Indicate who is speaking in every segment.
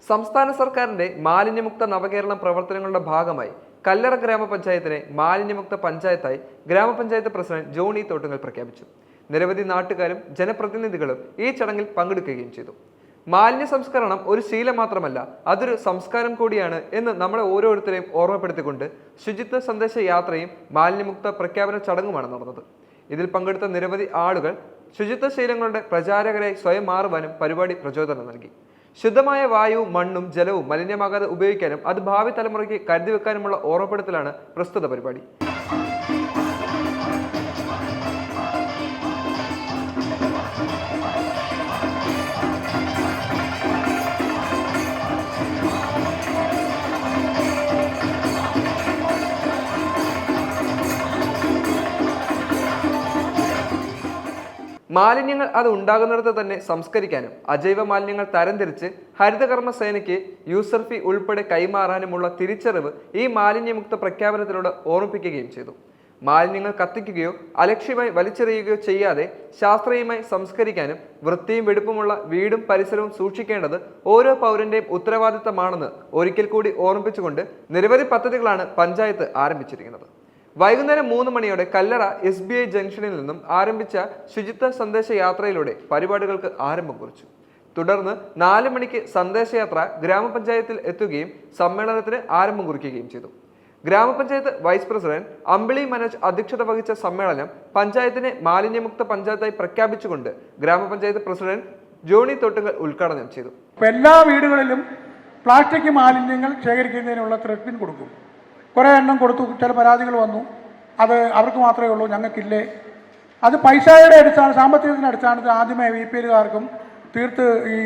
Speaker 1: സംസ്ഥാന സർക്കാരിന്റെ മാലിന്യമുക്ത നവകേരളം പ്രവർത്തനങ്ങളുടെ ഭാഗമായി കല്ലറ ഗ്രാമപഞ്ചായത്തിനെ മാലിന്യമുക്ത പഞ്ചായത്തായി ഗ്രാമപഞ്ചായത്ത് പ്രസിഡന്റ് ജോണി തോട്ടുങ്ങൽ പ്രഖ്യാപിച്ചു. നിരവധി നാട്ടുകാരും ജനപ്രതിനിധികളും ഈ ചടങ്ങിൽ പങ്കെടുക്കുകയും ചെയ്തു. മാലിന്യ സംസ്കരണം ഒരു ശീലം മാത്രമല്ല, അതൊരു സംസ്കാരം കൂടിയാണ് എന്ന് നമ്മളെ ഓരോരുത്തരെയും ഓർമ്മപ്പെടുത്തിക്കൊണ്ട് ശുചിത്വ സന്ദേശ യാത്രയും മാലിന്യമുക്ത പ്രഖ്യാപന ചടങ്ങുമാണ് നടന്നത്. ഇതിൽ പങ്കെടുത്ത നിരവധി ആളുകൾ ശുചിത്വ ശീലങ്ങളുടെ പ്രചാരകരായി സ്വയം മാറുവാനും പരിപാടി പ്രചോദനം നൽകി. ശുദ്ധമായ വായുവും മണ്ണും ജലവും മലിനമാകാതെ ഉപയോഗിക്കാനും അത് ഭാവി തലമുറയ്ക്ക് കരുതി വെക്കാനുമുള്ള ഓർമ്മപ്പെടുത്തലാണ് പ്രസ്തുത പരിപാടി. മാലിന്യങ്ങൾ അത് ഉണ്ടാകുന്നിടത്ത് തന്നെ സംസ്കരിക്കാനും അജൈവ മാലിന്യങ്ങൾ തരംതിരിച്ച് ഹരിതകർമ്മ സേനയ്ക്ക് യൂസർ ഫീ ഉൾപ്പെടെ കൈമാറാനുമുള്ള തിരിച്ചറിവ് ഈ മാലിന്യമുക്ത പ്രഖ്യാപനത്തിലൂടെ ഓർമ്മിപ്പിക്കുകയും ചെയ്തു. മാലിന്യങ്ങൾ കത്തിക്കുകയോ അലക്ഷ്യമായി വലിച്ചെറിയുകയോ ചെയ്യാതെ ശാസ്ത്രീയമായി സംസ്കരിക്കാനും വൃത്തിയും വെടുപ്പുമുള്ള വീടും പരിസരവും സൂക്ഷിക്കേണ്ടത് ഓരോ പൗരന്റെയും ഉത്തരവാദിത്തമാണെന്ന് ഒരിക്കൽ കൂടി ഓർമ്മിപ്പിച്ചുകൊണ്ട് നിരവധി പദ്ധതികളാണ് പഞ്ചായത്ത് ആരംഭിച്ചിരിക്കുന്നത്. വൈകുന്നേരം 3 മണിയോടെ കല്ലറ SBI ജംഗ്ഷനിൽ നിന്നും ആരംഭിച്ച ശുചിത്വ സന്ദേശ യാത്രയിലൂടെ പരിപാടികൾക്ക് ആരംഭം കുറിച്ചു. തുടർന്ന് 4 മണിക്ക് സന്ദേശയാത്ര ഗ്രാമപഞ്ചായത്തിൽ എത്തുകയും സമ്മേളനത്തിന് ആരംഭം കുറിക്കുകയും ചെയ്തു. ഗ്രാമപഞ്ചായത്ത് വൈസ് പ്രസിഡന്റ് അമ്പിളി മനോജ് അധ്യക്ഷത വഹിച്ച സമ്മേളനം പഞ്ചായത്തിനെ മാലിന്യമുക്ത പഞ്ചായത്തായി പ്രഖ്യാപിച്ചുകൊണ്ട് ഗ്രാമപഞ്ചായത്ത് പ്രസിഡന്റ് ജോണി തോട്ടുങ്ങൽ ഉദ്ഘാടനം ചെയ്തു.
Speaker 2: എല്ലാ വീടുകളിലും പ്ലാസ്റ്റിക് മാലിന്യങ്ങൾ ശേഖരിക്കുന്നതിനുള്ള ത്രെഡ്പിൻ കൊടുക്കും. കുറേ എണ്ണം കൊടുത്തു, ചില പരാതികൾ വന്നു. അത് അവർക്ക് മാത്രമേ ഉള്ളൂ, ഞങ്ങൾക്കില്ലേ. അത് പൈസയുടെ സാമ്പത്തികത്തിൻ്റെ അടിസ്ഥാനത്തിൽ ആദ്യമേ VPLകാർക്കും തീർത്ത് ഈ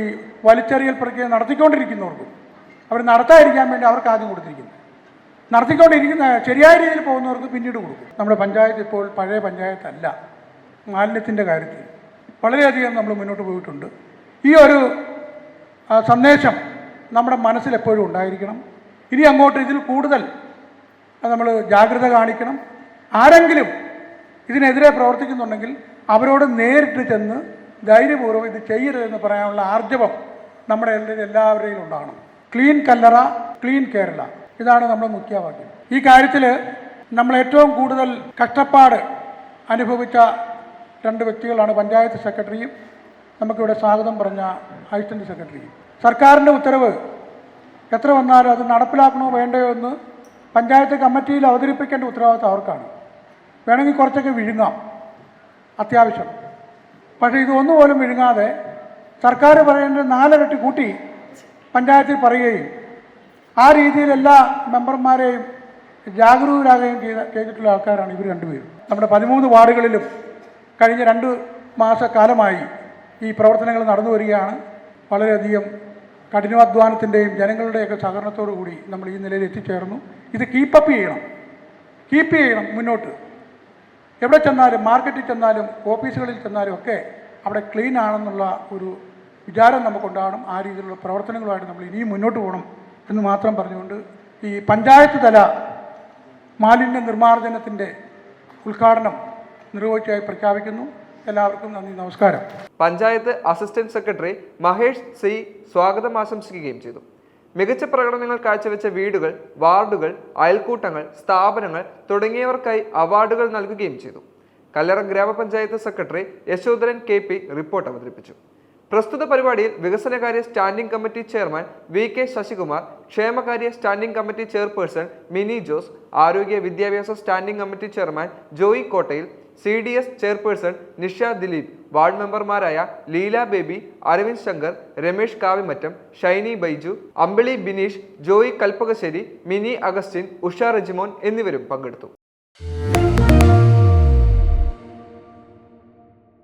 Speaker 2: വലിച്ചെറിയൽ പ്രക്രിയ നടത്തിക്കൊണ്ടിരിക്കുന്നവർക്കും അവർ നടത്താതിരിക്കാൻ വേണ്ടി അവർക്ക് ആദ്യം കൊടുത്തിരിക്കുന്നു. നടത്തിക്കൊണ്ടിരിക്കുന്ന ശരിയായ രീതിയിൽ പോകുന്നവർക്ക് പിന്നീട് കൊടുക്കും. നമ്മുടെ പഞ്ചായത്ത് ഇപ്പോൾ പഴയ പഞ്ചായത്തല്ല. മാലിന്യത്തിൻ്റെ കാര്യത്തിൽ വളരെയധികം നമ്മൾ മുന്നോട്ട് പോയിട്ടുണ്ട്. ഈ ഒരു സന്ദേശം നമ്മുടെ മനസ്സിൽ എപ്പോഴും ഉണ്ടായിരിക്കണം. ഇനി അങ്ങോട്ട് ഇതിൽ കൂടുതൽ നമ്മൾ ജാഗ്രത കാണിക്കണം. ആരെങ്കിലും ഇതിനെതിരെ പ്രവർത്തിക്കുന്നുണ്ടെങ്കിൽ അവരോട് നേരിട്ട് ചെന്ന് ധൈര്യപൂർവ്വം ഇത് ചെയ്യരുതെന്ന് പറയാനുള്ള ആർജവം നമ്മുടെ എല്ലാവരുടെയും ഉണ്ടാകണം. ക്ലീൻ കല്ലറ, ക്ലീൻ കേരള, ഇതാണ് നമ്മുടെ മുഖ്യവാക്യം. ഈ കാര്യത്തിൽ നമ്മൾ ഏറ്റവും കൂടുതൽ കഷ്ടപ്പാട് അനുഭവിച്ച 2 വ്യക്തികളാണ് പഞ്ചായത്ത് സെക്രട്ടറിയും നമുക്കിവിടെ സ്വാഗതം പറഞ്ഞ അസിസ്റ്റന്റ് സെക്രട്ടറിയും. സർക്കാരിൻ്റെ ഉത്തരവ് എത്ര വന്നാലും അത് നടപ്പിലാക്കണോ വേണ്ടയോ എന്ന് പഞ്ചായത്ത് കമ്മിറ്റിയിൽ അവതരിപ്പിക്കേണ്ട ഉത്തരവാദിത്വം അവർക്കാണ്. വേണമെങ്കിൽ കുറച്ചൊക്കെ വിഴുങ്ങാം അത്യാവശ്യം. പക്ഷേ ഇതൊന്നുപോലും വിഴുങ്ങാതെ സർക്കാർ പറയേണ്ട 4 ഇരട്ടി കൂട്ടി പഞ്ചായത്തിൽ പറയുകയും ആ രീതിയിൽ എല്ലാ മെമ്പർമാരെയും ജാഗരൂകരാകുകയും ചെയ്തിട്ടുള്ള ആൾക്കാരാണ് ഇവർ 2 പേരും. നമ്മുടെ 13 വാർഡുകളിലും കഴിഞ്ഞ 2 മാസക്കാലമായി ഈ പ്രവർത്തനങ്ങൾ നടന്നു വരികയാണ്. വളരെയധികം കഠിനാധ്വാനത്തിൻ്റെയും ജനങ്ങളുടെയൊക്കെ സഹകരണത്തോടു കൂടി നമ്മൾ ഈ നിലയിൽ എത്തിച്ചേർന്നു. ഇത് കീപ്പ് ചെയ്യണം മുന്നോട്ട്. എവിടെ ചെന്നാലും, മാർക്കറ്റിൽ ചെന്നാലും, ഓഫീസുകളിൽ ചെന്നാലും ഒക്കെ അവിടെ ക്ലീൻ ആണെന്നുള്ള ഒരു വിചാരം നമുക്കുണ്ടാകണം. ആ രീതിയിലുള്ള പ്രവർത്തനങ്ങളുമായിട്ട് നമ്മൾ ഇനിയും മുന്നോട്ട് പോകണം എന്ന് മാത്രം പറഞ്ഞുകൊണ്ട് ഈ പഞ്ചായത്ത് തല മാലിന്യ നിർമ്മാർജ്ജനത്തിൻ്റെ ഉദ്ഘാടനം നിർവഹിച്ചായി പ്രഖ്യാപിക്കുന്നു. എല്ലാവർക്കും നന്ദി, നമസ്കാരം.
Speaker 1: Panchayat assistant secretary Mahesh C സ്വാഗതം ആശംസിക്കുകയും ചെയ്തു. മികച്ച പ്രകടനങ്ങൾ കാഴ്ചവെച്ച വീടുകൾ, വാർഡുകൾ, അയൽക്കൂട്ടങ്ങൾ, സ്ഥാപനങ്ങൾ തുടങ്ങിയവർക്കായി അവാർഡുകൾ നൽകുകയും ചെയ്തു. കല്ലറ ഗ്രാമപഞ്ചായത്ത് സെക്രട്ടറി യശോധരൻ KP റിപ്പോർട്ട് അവതരിപ്പിച്ചു. പ്രസ്തുത പരിപാടിയിൽ വികസനകാര്യ standing committee chairman VK Sasikumar, ക്ഷേമകാര്യ standing committee chairperson Mini Jose, ആരോഗ്യ വിദ്യാഭ്യാസ standing committee chairman Joy Kottayil, CDS chairperson Nisha Dileep, ward മെമ്പർമാരായ ലീല ബേബി, അരവിന്ദ് ശങ്കർ, രമേഷ് കാവിമറ്റം, ഷൈനി ബൈജു, അമ്പിളി ബിനീഷ്, ജോയി കൽപ്പകശ്ശേരി, മിനി അഗസ്റ്റിൻ, ഉഷ റെജിമോൻ എന്നിവരും പങ്കെടുത്തു.